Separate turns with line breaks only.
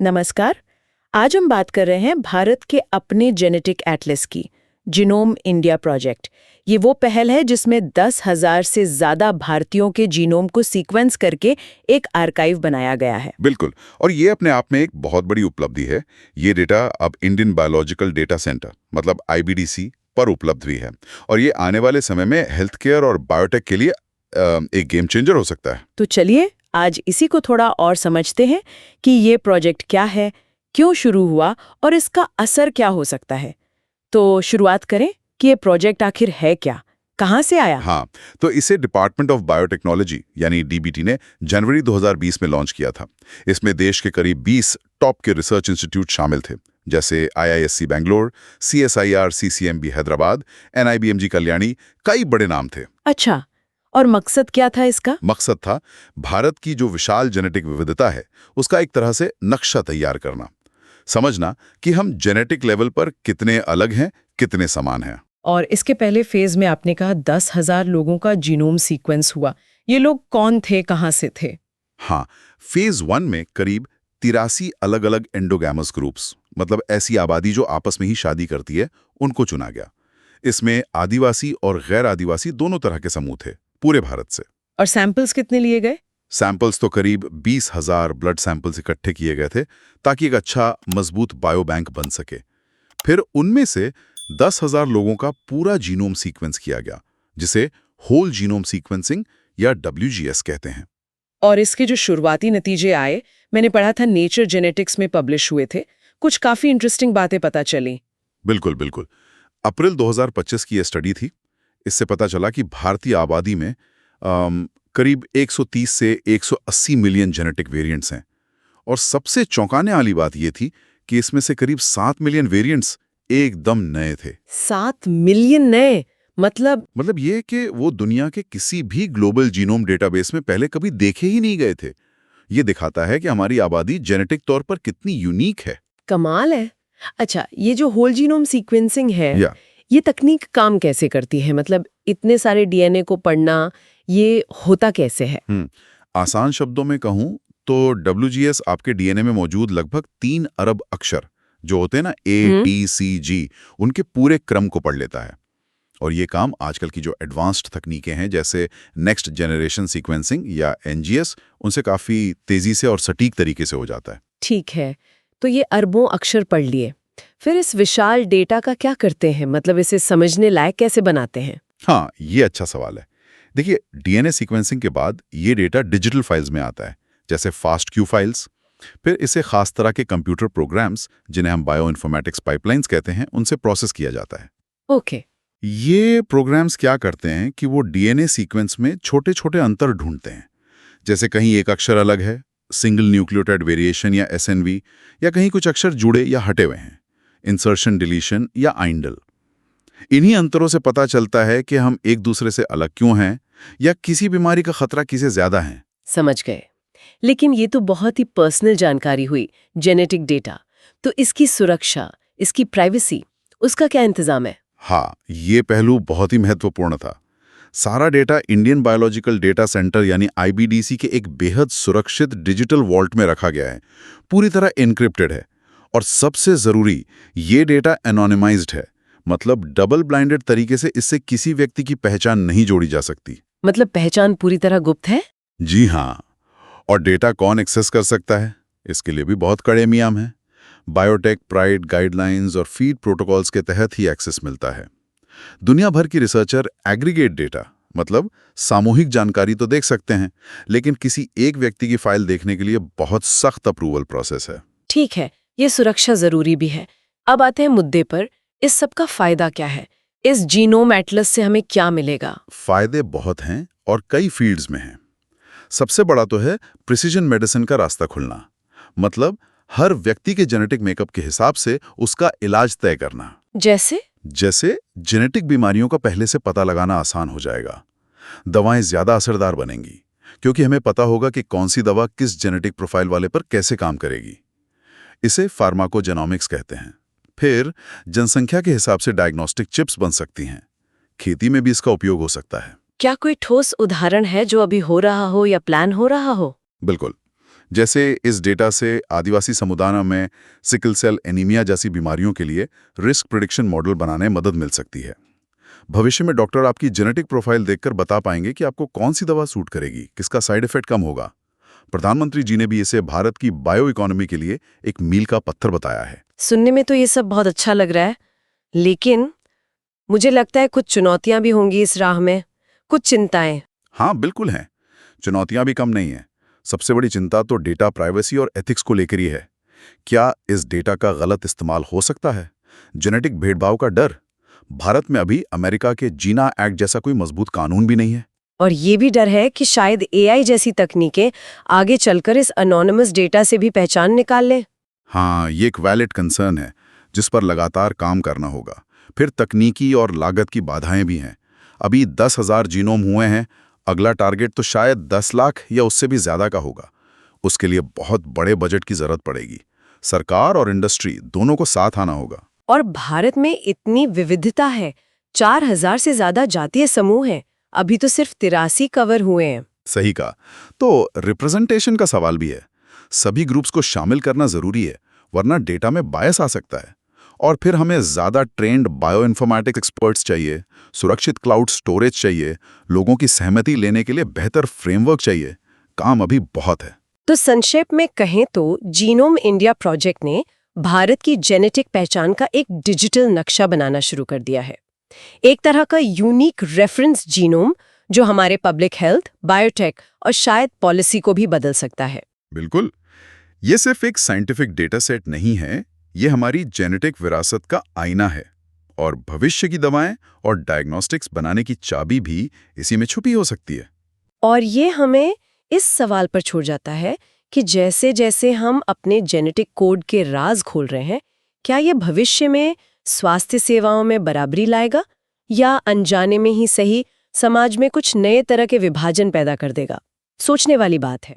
नमस्कार। आज हम बात कर रहे हैं भारत के अपने जेनेटिक एटलस की, जीनोम इंडिया प्रोजेक्ट। ये वो पहल है जिसमें 10,000 से ज़्यादा भारतीयों के जीनोम को सीक्वेंस करके एक आर्काइव बनाया गया है।
बिल्कुल। और ये अपने आप में एक बहुत बड़ी उपलब्धि है। ये डेटा अब इंडियन बायोलॉजिकल डेटा सेंटर मतलब आईबीडीसी पर उपलब्ध भी है और ये आने वाले समय में हेल्थ केयर और बायोटेक के लिए एक गेम चेंजर हो सकता है।
तो चलिए आज इसी को थोड़ा और समझते हैं कि ये प्रोजेक्ट क्या है, क्यों शुरू हुआ और इसका असर क्या हो सकता है। तो शुरुआत करें कि ये प्रोजेक्ट आखिर है क्या, कहाँ से आया?
हाँ, तो इसे डिपार्टमेंट ऑफ बायोटेक्नोलॉजी यानी डीबीटी ने जनवरी 2020 में लॉन्च किया था। इसमें देश के करीब 20 टॉप के रिसर्च इंस्टीट्यूट शामिल थे, जैसे IISc Bangalore, CSIR CCMB Hyderabad, एनआईबीएमजी Kalyani, कई बड़े नाम थे।
अच्छा, और मकसद क्या था इसका?
मकसद था भारत की जो विशाल जेनेटिक विविधता है उसका एक तरह से नक्शा तैयार करना, समझना कि हम जेनेटिक लेवल पर कितने अलग हैं, कितने समान हैं।
और इसके पहले फेज में आपने कहा 10,000 लोगों का जीनोम सीक्वेंस हुआ। ये लोग कौन थे, कहाँ से थे?
हाँ, फेज 1 में करीब 83 अलग अलग एंडोगैमस ग्रुप्स मतलब ऐसी आबादी जो आपस में ही शादी करती है, उनको चुना गया। इसमें आदिवासी और गैर आदिवासी दोनों तरह के समूह थे, पूरे भारत से।
और सैंपल्स कितने लिए गए?
सैंपल्स तो करीब 20,000 ब्लड सैंपल्स इकट्ठे किए गए थे ताकि एक अच्छा मजबूत बायोबैंक बन सके। फिर उनमें से 10,000 लोगों का पूरा जीनोम सीक्वेंस किया गया, जिसे होल जीनोम सीक्वेंसिंग या WGS कहते हैं।
और इसके जो शुरुआती नतीजे आए, मैंने पढ़ा था नेचर जेनेटिक्स में पब्लिश हुए थे। कुछ काफी इंटरेस्टिंग बातें पता चली।
बिल्कुल बिल्कुल। अप्रैल 2025 की यह स्टडी थी। इससे पता चला कि भारतीय आबादी में करीब 130 से 180 मिलियन जेनेटिक वेरिएंट्स हैं और सबसे चौंकाने वाली बात यह थी कि इसमें से करीब 7 मिलियन वेरिएंट्स एकदम नए थे।
7 मिलियन नए? मतलब
ये कि वो दुनिया के किसी भी ग्लोबल जीनोम डेटाबेस में पहले कभी देखे ही नहीं गए थे। ये दिखाता है कि हमारी आबादी जेनेटिक तौर पर कितनी यूनिक है।
कमाल है। अच्छा, ये जो होल जीनोम सीक्वेंसिंग है,
या
ये तकनीक काम कैसे करती है? मतलब इतने सारे डीएनए को पढ़ना, ये होता कैसे है?
आसान शब्दों में कहूं तो WGS आपके डीएनए में मौजूद लगभग 3 अरब अक्षर जो होते हैं ना ATCG, उनके पूरे क्रम को पढ़ लेता है। और ये काम आजकल की जो एडवांस्ड तकनीकें हैं जैसे नेक्स्ट जनरेशन सीक्वेंसिंग या NGS, उनसे काफ़ी तेज़ी से और सटीक तरीके से हो जाता है।
ठीक है, तो ये अरबों अक्षर पढ़ लिए। फिर इस विशाल डेटा का क्या करते हैं? मतलब इसे समझने लायक कैसे बनाते हैं?
हाँ, ये अच्छा सवाल है। देखिए, डीएनए सीक्वेंसिंग के बाद ये डेटा डिजिटल फाइल्स में आता है, जैसे फास्ट क्यू फाइल्स। फिर इसे खास तरह के कंप्यूटर प्रोग्राम्स, जिन्हें हम बायो इन्फॉर्मेटिक्स पाइपलाइंस कहते हैं, उनसे प्रोसेस किया जाता है।
ओके।
ये प्रोग्राम्स क्या करते हैं कि वो डीएनए सीक्वेंस में छोटे-छोटे अंतर ढूंढते हैं। जैसे कहीं एक अक्षर अलग है, सिंगल न्यूक्लियोटाइड वेरिएशन या SNV, या कहीं कुछ अक्षर जुड़े या हटे हुए हैं, इंसर्शन डिलीशन या आइंडल। इन्हीं अंतरों से पता चलता है कि हम एक दूसरे से अलग क्यों हैं या किसी बीमारी का खतरा किसे ज्यादा है।
समझ गए। लेकिन ये तो बहुत ही पर्सनल जानकारी हुई, जेनेटिक डेटा। तो इसकी सुरक्षा, इसकी प्राइवेसी, उसका क्या इंतजाम है?
हाँ, ये पहलू बहुत ही महत्वपूर्ण था। सारा data Indian biological data centre यानी IBDC के एक बेहद सुरक्षित डिजिटल वॉल्ट में रखा गया है, पूरी तरह एन्क्रिप्टेड है। और सबसे जरूरी, ये डेटा एनोनिमाइज्ड है, मतलब डबल ब्लाइंडेड तरीके से इससे किसी व्यक्ति की पहचान नहीं जोड़ी जा सकती।
मतलब पहचान पूरी तरह गुप्त है?
जी हाँ। और डेटा कौन एक्सेस कर सकता है, इसके लिए भी बहुत कड़े नियम हैं। बायोटेक प्राइड गाइडलाइंस और फीड प्रोटोकॉल्स के तहत ही एक्सेस मिलता है। दुनिया भर की रिसर्चर एग्रीगेट डेटा मतलब सामूहिक जानकारी तो देख सकते हैं, लेकिन किसी एक व्यक्ति की फाइल देखने के लिए बहुत सख्त अप्रूवल प्रोसेस है।
ठीक है, ये सुरक्षा जरूरी भी है। अब आते हैं मुद्दे पर, इस सब का फायदा क्या है? इस जीनोम एटलस से हमें क्या मिलेगा?
फायदे बहुत हैं और कई फील्ड्स में हैं। सबसे बड़ा तो है प्रिसीजन मेडिसिन का रास्ता खुलना, मतलब हर व्यक्ति के जेनेटिक मेकअप के हिसाब से उसका इलाज तय करना। जैसे जेनेटिक बीमारियों का पहले से पता लगाना आसान हो जाएगा। दवाएं ज्यादा असरदार बनेंगी क्योंकि हमें पता होगा कि कौन सी दवा किस जेनेटिक प्रोफाइल वाले पर कैसे काम करेगी। इसे फार्माकोजेनोमिक्स कहते हैं। फिर जनसंख्या के हिसाब से डायग्नोस्टिक चिप्स बन सकती हैं। खेती में भी इसका उपयोग हो सकता है।
क्या कोई ठोस उदाहरण है जो अभी हो रहा हो या प्लान हो रहा हो?
बिल्कुल। जैसे इस डेटा से आदिवासी समुदायों में सिकल सेल एनीमिया जैसी बीमारियों के लिए रिस्क प्रिडिक्शन मॉडल बनाने में मदद मिल सकती है। भविष्य में डॉक्टर आपकी जेनेटिक प्रोफाइल देखकर बता पाएंगे कि आपको कौन सी दवा सूट करेगी, किसका साइड इफेक्ट कम होगा। प्रधानमंत्री जी ने भी इसे भारत की बायो इकोनॉमी के लिए एक मील का पत्थर बताया है।
सुनने में तो ये सब बहुत अच्छा लग रहा है, लेकिन मुझे लगता है कुछ चुनौतियां भी होंगी इस राह में, कुछ चिंताएं।
हाँ बिल्कुल हैं। चुनौतियां भी कम नहीं हैं। सबसे बड़ी चिंता तो डेटा प्राइवेसी और एथिक्स को लेकर ही है। क्या इस डेटा का गलत इस्तेमाल हो सकता है? जेनेटिक भेदभाव का डर। भारत में अभी अमेरिका के जीना एक्ट जैसा कोई मजबूत कानून भी नहीं है।
और ये भी डर है कि शायद एआई जैसी तकनीकें आगे चलकर इस अनोनिमस डेटा से भी पहचान निकाल लें।
हाँ, ये एक वैलिड कंसर्न है जिस पर लगातार काम करना होगा। फिर तकनीकी और लागत की बाधाएं भी हैं। अभी 10,000 जीनोम हुए हैं, अगला टारगेट तो शायद 10 लाख या उससे भी ज्यादा का होगा। उसके लिए बहुत बड़े बजट की जरूरत पड़ेगी। सरकार और इंडस्ट्री दोनों को साथ आना होगा।
और भारत में इतनी विविधता है, 4,000 से ज्यादा जातीय समूह हैं, अभी तो सिर्फ 83 कवर हुए हैं।
सही कहा। तो रिप्रेजेंटेशन का सवाल भी है। सभी ग्रुप्स को शामिल करना जरूरी है, वरना डेटा में बायस आ सकता है। और फिर हमें ज्यादा ट्रेंड बायो इन्फॉर्मेटिक्स एक्सपर्ट्स चाहिए, सुरक्षित क्लाउड स्टोरेज चाहिए, लोगों की सहमति लेने के लिए बेहतर फ्रेमवर्क चाहिए। काम अभी बहुत है।
तो संक्षेप में कहें तो जीनोम इंडिया प्रोजेक्ट ने भारत की जेनेटिक पहचान का एक डिजिटल नक्शा बनाना शुरू कर दिया है। एक तरह का यूनिक रेफरेंस जीनोम जो हमारे पब्लिक हेल्थ, बायोटेक और शायद पॉलिसी को भी बदल सकता है।
बिल्कुल। ये सिर्फ एक साइंटिफिक डेटा सेट नहीं है, ये हमारी जेनेटिक विरासत का आईना है। और भविष्य की दवाएं और डायग्नोस्टिक्स बनाने की चाबी भी इसी में छुपी हो सकती है।
और ये हमें इस सवाल पर छोड़ जाता है कि जैसे जैसे हम अपने जेनेटिक कोड के राज खोल रहे हैं, क्या ये भविष्य में स्वास्थ्य सेवाओं में बराबरी लाएगा या अनजाने में ही सही समाज में कुछ नए तरह के विभाजन पैदा कर देगा? सोचने वाली बात है।